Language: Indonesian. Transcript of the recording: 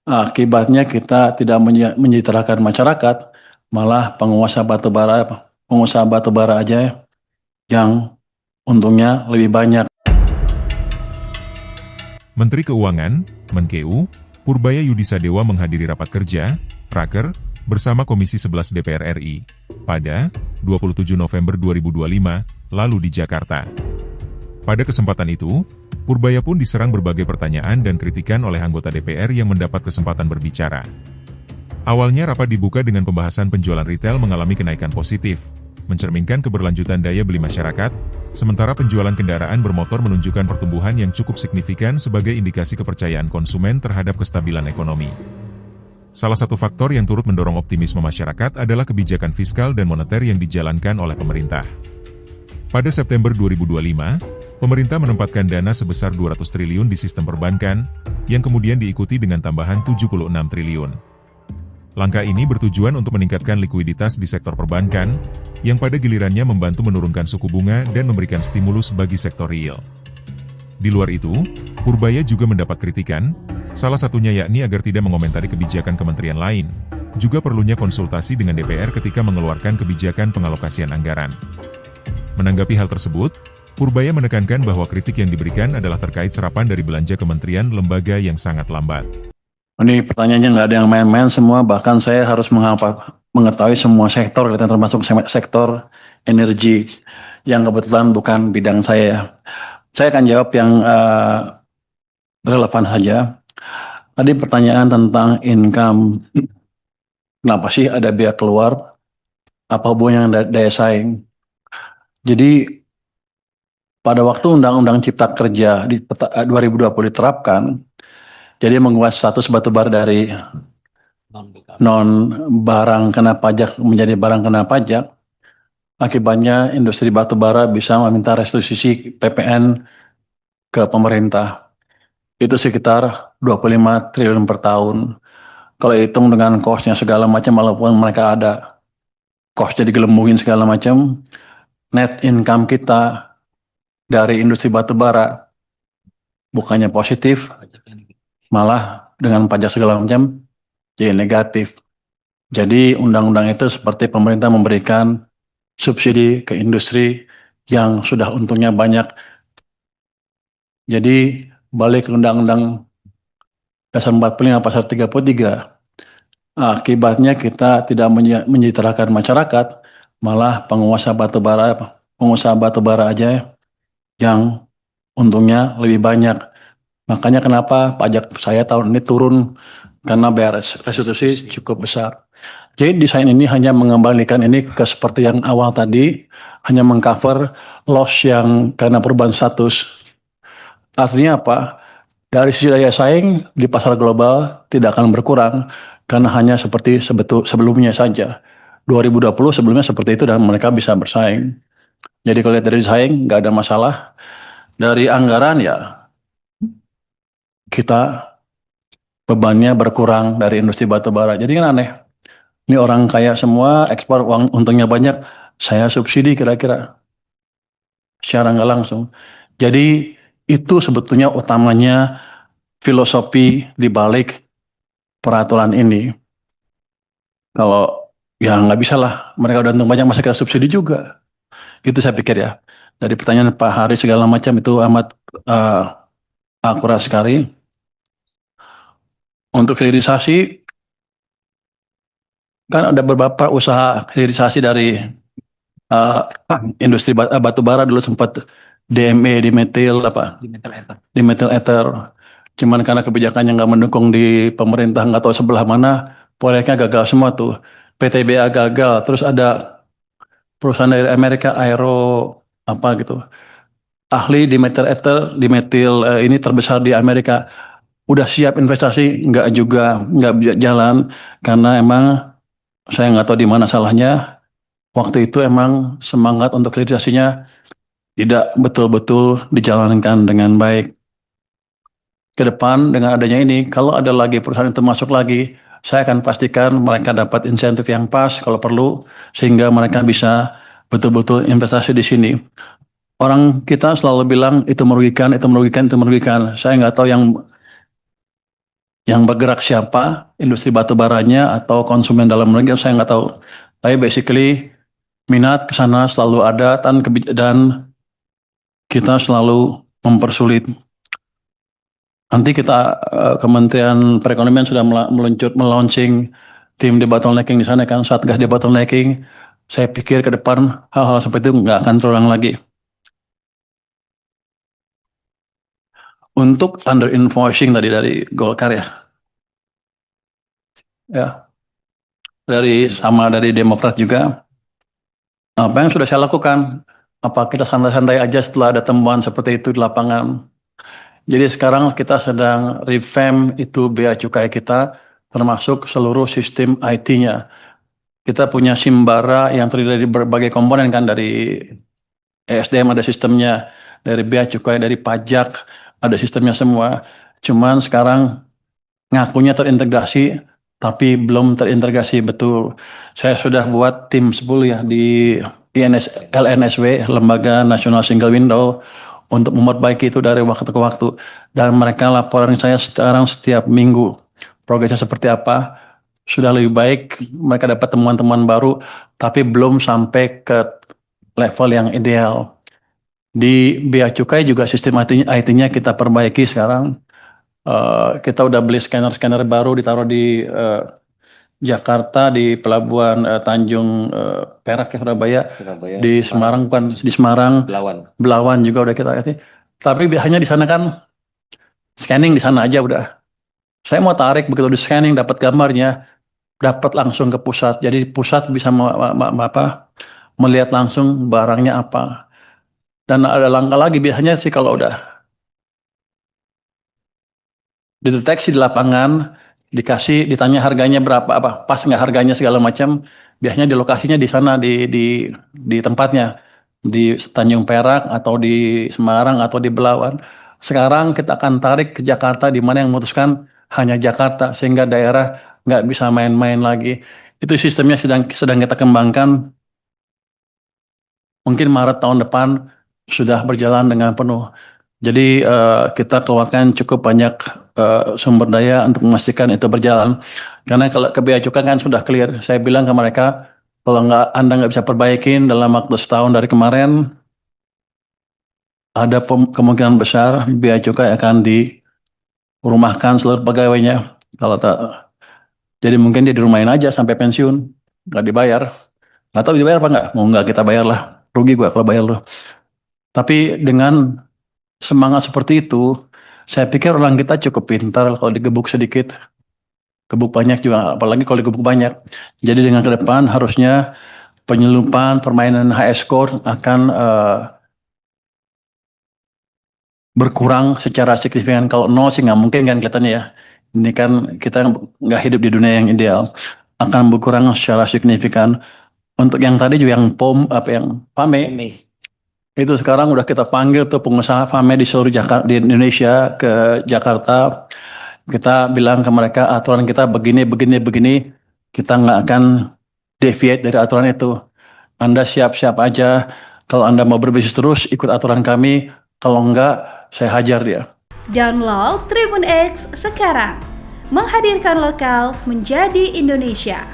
Akibatnya kita tidak menyejahterakan masyarakat, malah pengusaha batu bara aja yang untungnya lebih banyak. Menteri Keuangan, Menkeu, Purbaya Yudisadewa menghadiri rapat kerja, Raker, bersama Komisi 11 DPR RI, pada 27 November 2025, lalu di Jakarta. Pada kesempatan itu, Purbaya pun diserang berbagai pertanyaan dan kritikan oleh anggota DPR yang mendapat kesempatan berbicara. Awalnya rapat dibuka dengan pembahasan penjualan retail mengalami kenaikan positif, mencerminkan keberlanjutan daya beli masyarakat, sementara penjualan kendaraan bermotor menunjukkan pertumbuhan yang cukup signifikan sebagai indikasi kepercayaan konsumen terhadap kestabilan ekonomi. Salah satu faktor yang turut mendorong optimisme masyarakat adalah kebijakan fiskal dan moneter yang dijalankan oleh pemerintah. Pada September 2025, pemerintah menempatkan dana sebesar 200 triliun di sistem perbankan, yang kemudian diikuti dengan tambahan 76 triliun. Langkah ini bertujuan untuk meningkatkan likuiditas di sektor perbankan, yang pada gilirannya membantu menurunkan suku bunga dan memberikan stimulus bagi sektor real. Di luar itu, Purbaya juga mendapat kritikan, salah satunya yakni agar tidak mengomentari kebijakan kementerian lain, juga perlunya konsultasi dengan DPR ketika mengeluarkan kebijakan pengalokasian anggaran. Menanggapi hal tersebut, Purbaya menekankan bahwa kritik yang diberikan adalah terkait serapan dari belanja kementerian lembaga yang sangat lambat. Ini pertanyaannya nggak ada yang main-main semua, bahkan saya harus mengetahui semua sektor, termasuk sektor energi, yang kebetulan bukan bidang saya. Saya akan jawab yang relevan saja. Tadi pertanyaan tentang income, kenapa sih ada biaya keluar, apa hubungannya dengan daya saing? Jadi pada waktu Undang-Undang Cipta Kerja di 2020 diterapkan, jadi mengubah status batubara dari non barang kena pajak menjadi barang kena pajak. Akibatnya industri batubara bisa meminta restitusi PPN ke pemerintah. Itu sekitar 25 triliun per tahun. Kalau hitung dengan cost-nya segala macam, walaupun mereka ada cost-nya digelembungin segala macam, net income kita dari industri batubara bukannya positif, malah dengan pajak segala macam jadi negatif. Jadi undang-undang itu seperti pemerintah memberikan subsidi ke industri yang sudah untungnya banyak. Jadi balik ke Undang-Undang Dasar 45 Pasal 33, akibatnya kita tidak menyejahterakan masyarakat, malah pengusaha batubara aja yang untungnya lebih banyak. Makanya kenapa pajak saya tahun ini turun, karena bayar restitusi cukup besar. Jadi desain ini hanya mengembalikan ini ke seperti yang awal tadi, hanya mengcover loss yang karena perubahan status. Artinya apa? Dari sisi daya saing di pasar global tidak akan berkurang, karena hanya seperti sebelumnya saja. 2020 sebelumnya seperti itu dan mereka bisa bersaing. Jadi kalau lihat dari saing nggak ada masalah. Dari anggaran ya kita bebannya berkurang dari industri batubara. Jadi kan aneh. Ini orang kaya semua, ekspor uang untungnya banyak, saya subsidi kira-kira secara nggak langsung. Jadi itu sebetulnya utamanya filosofi di balik peraturan ini. Kalau ya nggak bisa lah, mereka udah untung banyak masa kita subsidi juga. Itu saya pikir ya. Dari pertanyaan Pak Hari segala macam itu amat eh, akurat sekali. Untuk hilirisasi, kan ada beberapa usaha hilirisasi dari eh, industri batu bara dulu sempat DME, dimethyl ether. Cuman karena kebijakannya nggak mendukung di pemerintah, nggak tahu sebelah mana, proyeknya gagal semua tuh. PTBA gagal, terus ada perusahaan dari Amerika Aero apa gitu. Ahli di metil ini terbesar di Amerika, udah siap investasi, nggak bisa jalan karena emang saya nggak tahu di mana salahnya. Waktu itu emang semangat untuk hilirisasinya tidak betul-betul dijalankan dengan baik. Ke depan dengan adanya ini, kalau ada lagi perusahaan itu masuk lagi, saya akan pastikan mereka dapat insentif yang pas kalau perlu, sehingga mereka bisa betul-betul investasi di sini. Orang kita selalu bilang itu merugikan, itu merugikan, itu merugikan. Saya nggak tahu yang Yang bergerak siapa, industri batu baranya atau konsumen dalam negeri, saya nggak tahu. Tapi basically minat ke sana selalu ada dan kita selalu mempersulit. Nanti kita Kementerian Perekonomian sudah melaunching tim debottlenecking di sana kan, Satgas debottlenecking. Saya pikir ke depan hal-hal seperti itu nggak akan terulang lagi. Untuk under invoicing tadi dari Golkar ya dari Demokrat juga. Apa yang sudah saya lakukan? Apa kita santai-santai aja setelah ada temuan seperti itu di lapangan? Jadi sekarang kita sedang revamp itu bea cukai kita, termasuk seluruh sistem IT-nya. Kita punya Simbara yang terdiri dari berbagai komponen kan, dari ESDM ada sistemnya, dari bea cukai, dari pajak ada sistemnya semua. Cuman sekarang ngakunya terintegrasi, tapi belum terintegrasi betul. Saya sudah buat tim 10 ya di LNSW, Lembaga Nasional Single Window, untuk memperbaiki itu dari waktu ke waktu. Dan mereka laporan saya sekarang setiap minggu. Progresnya seperti apa, sudah lebih baik, mereka dapat temuan-temuan baru, tapi belum sampai ke level yang ideal. Di Bea Cukai juga sistem IT-nya kita perbaiki sekarang. Kita udah beli scanner-scanner baru ditaruh di Jakarta, di Pelabuhan Tanjung Perak ya, Surabaya, di Semarang bukan di Semarang, Belawan juga udah kita kasih. Tapi biasanya di sana kan scanning di sana aja udah. Saya mau tarik begitu di scanning dapat gambarnya, dapat langsung ke pusat. Jadi pusat bisa melihat langsung barangnya apa. Dan ada langkah lagi biasanya sih kalau udah dideteksi di lapangan, ditanya harganya berapa, apa pas nggak harganya segala macam, biasanya di lokasinya di sana di tempatnya di Tanjung Perak atau di Semarang atau di Belawan. Sekarang kita akan tarik ke Jakarta, di mana yang memutuskan hanya Jakarta, sehingga daerah nggak bisa main-main lagi. Itu sistemnya sedang kita kembangkan. Mungkin Maret tahun depan sudah berjalan dengan penuh. Jadi kita keluarkan cukup banyak sumber daya untuk memastikan itu berjalan. Karena kalau ke bea cukai kan sudah clear. Saya bilang ke mereka, kalau Anda nggak bisa perbaikin dalam waktu setahun dari kemarin, ada kemungkinan besar bea cukai akan dirumahkan seluruh pegawainya. Kalau tak, jadi mungkin dia dirumahin aja sampai pensiun, nggak dibayar. Nggak tahu dibayar apa nggak? Mau nggak kita bayar lah. Rugi gua kalau bayar loh. Tapi dengan semangat seperti itu, saya pikir orang kita cukup pintar kalau digebuk sedikit, gebuk banyak juga, apalagi kalau digebuk banyak. Jadi dengan ke depan harusnya penyelundupan permainan HS score akan berkurang secara signifikan. Kalau nol sih nggak mungkin kan kelihatannya ya. Ini kan kita nggak hidup di dunia yang ideal. Akan berkurang secara signifikan. Untuk yang tadi juga yang yang PAME, itu sekarang udah kita panggil tuh pengusaha FAME di seluruh di Indonesia ke Jakarta. Kita bilang ke mereka aturan kita begini, begini, begini. Kita nggak akan deviate dari aturan itu. Anda siap-siap aja. Kalau Anda mau berbisnis terus, ikut aturan kami. Kalau enggak, saya hajar dia. Download Tribun X sekarang. Menghadirkan lokal menjadi Indonesia.